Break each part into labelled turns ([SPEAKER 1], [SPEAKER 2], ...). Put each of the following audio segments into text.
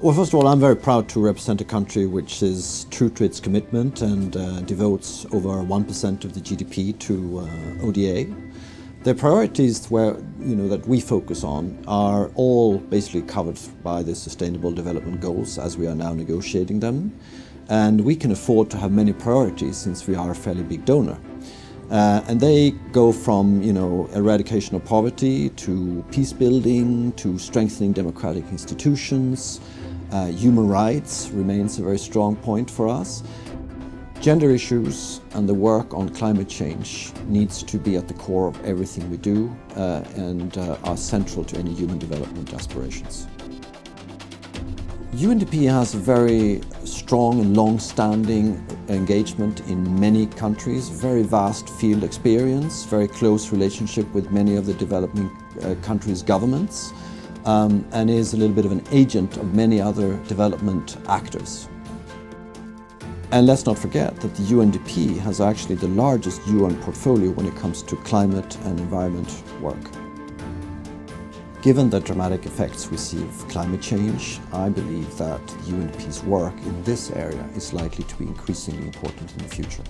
[SPEAKER 1] Well, first of all, I'm very proud to represent a country which is true to its commitment and devotes over 1% of the GDP to ODA. The priorities that we focus on are all basically covered by the Sustainable Development Goals as we are now negotiating them. And we can afford to have many priorities since we are a fairly big donor. And they go from eradication of poverty to peace building to strengthening democratic institutions. Human rights remains a very strong point for us. Gender issues and the work on climate change needs to be at the core of everything we do and are central to any human development aspirations. UNDP has a very strong and long-standing engagement in many countries, very vast field experience, very close relationship with many of the developing countries' governments, and is a little bit of an agent of many other development actors. And let's not forget that the UNDP has actually the largest UN portfolio when it comes to climate and environment work. Given the dramatic effects we see of climate change, I believe that UNDP's work in this area is likely to be increasingly important in the future.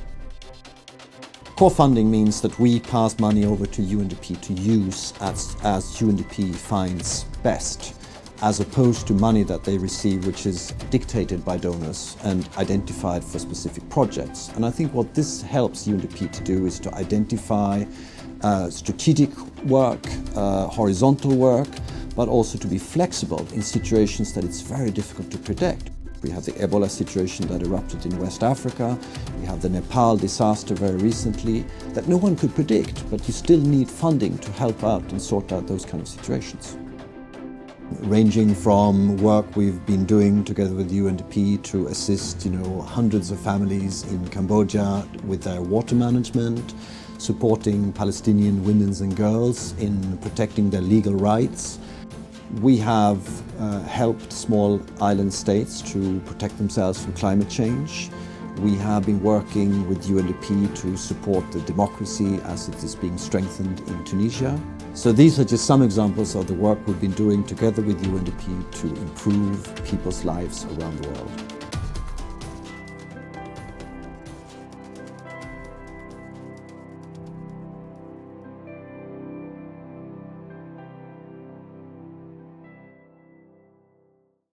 [SPEAKER 1] Co-funding means that we pass money over to UNDP to use as UNDP finds best, as opposed to money that they receive which is dictated by donors and identified for specific projects. And I think what this helps UNDP to do is to identify strategic work, horizontal work, but also to be flexible in situations that it's very difficult to predict. We have the Ebola situation that erupted in West Africa. We have the Nepal disaster very recently that no one could predict, but you still need funding to help out and sort out those kind of situations. Ranging from work we've been doing together with UNDP to assist hundreds of families in Cambodia with their water management, supporting Palestinian women and girls in protecting their legal rights. We have helped small island states to protect themselves from climate change. We have been working with UNDP to support the democracy as it is being strengthened in Tunisia. So these are just some examples of the work we've been doing together with UNDP to improve people's lives around the world.